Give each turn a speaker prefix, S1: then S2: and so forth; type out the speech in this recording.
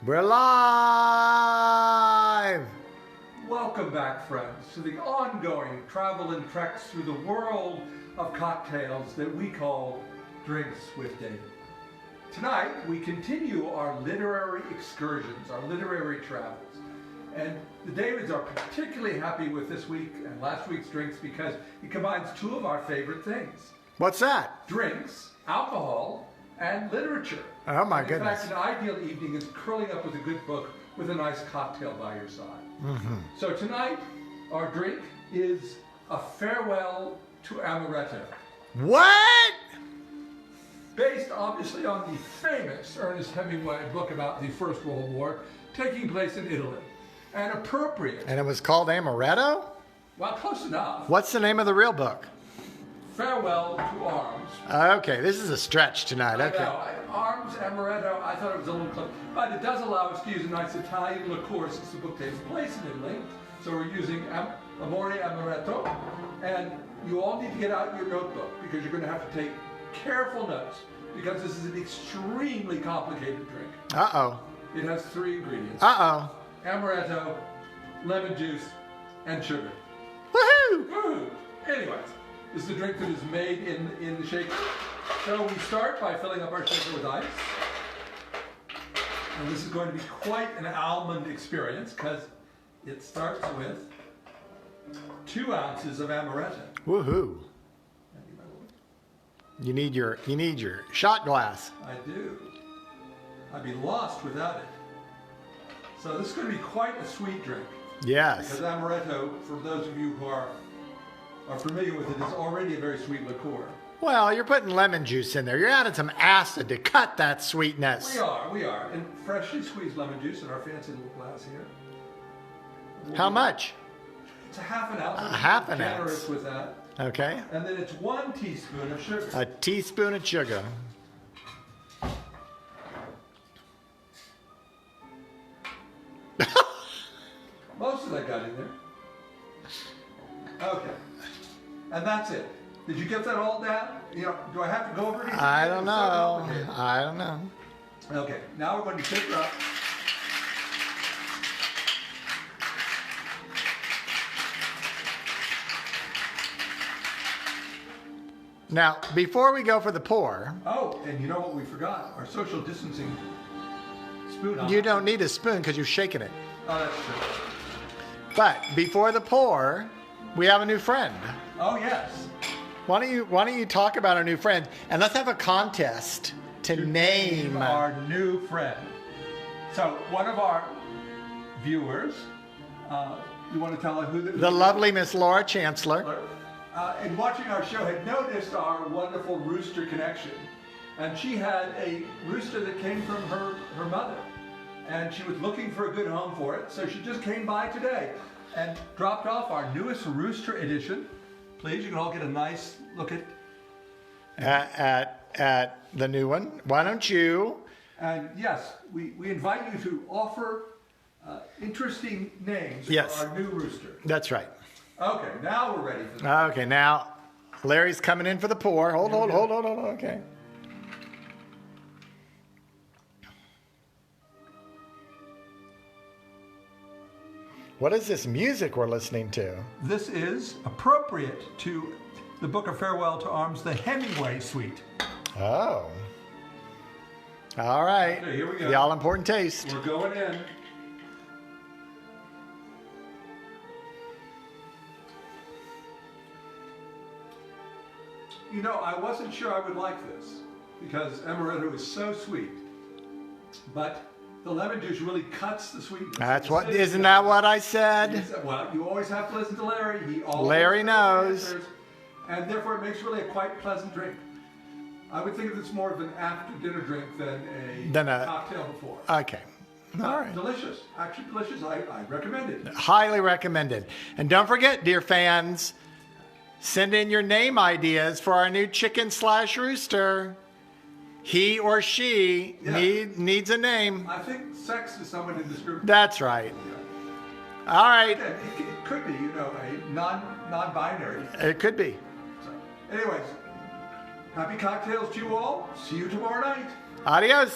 S1: We're live!
S2: Welcome back, friends, to the ongoing travel and treks through the world of cocktails that we call Drinks with David. Tonight, we continue our literary excursions, our literary travels. And the Davids are particularly happy with this week and last week's drinks because it combines two of our favorite things.
S1: What's that?
S2: Drinks, alcohol, and literature.
S1: Oh my
S2: In
S1: goodness.
S2: fact, an ideal evening is curling up with a good book with a nice cocktail by your side.
S1: Mm-hmm.
S2: So tonight, our drink is a farewell to Amaretto.
S1: What?
S2: Based obviously on the famous Ernest Hemingway book about the First World War taking place in Italy. And appropriate.
S1: And it was called Amaretto?
S2: Well, close enough.
S1: What's the name of the real book?
S2: Farewell to Arms.
S1: Okay, this is a stretch tonight.
S2: I
S1: Okay.
S2: know. Arms, Amaretto, I thought it was a little close. But it does allow us to use a nice Italian liqueur since the book takes place in Italy. So we're using Amaretto. And you all need to get out your notebook because you're going to have to take careful notes because this is an extremely complicated drink.
S1: Uh-oh.
S2: It has 3 ingredients.
S1: Uh-oh.
S2: Amaretto, lemon juice, and sugar.
S1: Woohoo!
S2: Woo! Anyways, this is a drink that is made in the shaker. So we start by filling up our shaker with ice. And this is going to be quite an almond experience because it starts with 2 ounces of amaretto.
S1: Woohoo. You need your shot glass.
S2: I do. I'd be lost without it. So this is going to be quite a sweet drink.
S1: Yes.
S2: Because amaretto, for those of you who are familiar with it, is already a very sweet liqueur.
S1: Well, you're putting lemon juice in there. You're adding some acid to cut that sweetness.
S2: We are. And freshly squeezed lemon juice in our fancy little glass here.
S1: How much?
S2: It's a half an ounce.
S1: A half an
S2: generous
S1: ounce.
S2: with that.
S1: Okay.
S2: And then it's 1 teaspoon of sugar.
S1: A teaspoon of sugar.
S2: Most of that got in there. Okay. And that's it. Did you get that all down? You know, do I have to go over it?
S1: I don't know. I don't know.
S2: Okay. Now we're going to shake it up.
S1: Now, before we go for the pour,
S2: Oh, and you know what we forgot? Our social distancing spoon.
S1: you don't need a spoon because you're shaking it.
S2: Oh, that's true.
S1: But before the pour, we have a new friend.
S2: Oh, yes.
S1: Why don't you talk about our new friend and let's have a contest to name
S2: our new friend. So one of our viewers, you want to tell her who
S1: the lovely Miss Laura Chancellor.
S2: in watching our show had noticed our wonderful rooster connection. And she had a rooster that came from her mother. And she was looking for a good home for it. So she just came by today and dropped off our newest rooster edition. Please, you can all get a nice look
S1: at the new one. Why don't you?
S2: And yes, we invite you to offer interesting names
S1: Yes.
S2: for our new rooster.
S1: That's right.
S2: Okay, now we're ready for that.
S1: Okay, now Larry's coming in for the pour. Hold on. Okay. What is this music we're listening to?
S2: This is appropriate to the Book of Farewell to Arms, the Hemingway suite.
S1: Oh. All right.
S2: Okay, here we go.
S1: The all-important taste.
S2: We're going in. You know, I wasn't sure I would like this because amaretto is so sweet, but the lemon juice really cuts the sweetness.
S1: Isn't that what I said?
S2: Yes, well, you always have to listen to Larry. He always
S1: Larry knows.
S2: answers, and therefore it makes really a quite pleasant drink. I would think of this more of an after-dinner drink than a cocktail before.
S1: Okay. All right.
S2: Delicious. Actually delicious. I recommend it.
S1: Highly recommended. And don't forget, dear fans, send in your name ideas for our new chicken/rooster. He or she needs a name.
S2: I think sex is someone in this group.
S1: That's right. All right.
S2: It could be, a non-binary.
S1: It could be.
S2: So, anyways, happy cocktails to you all. See you tomorrow night.
S1: Adios.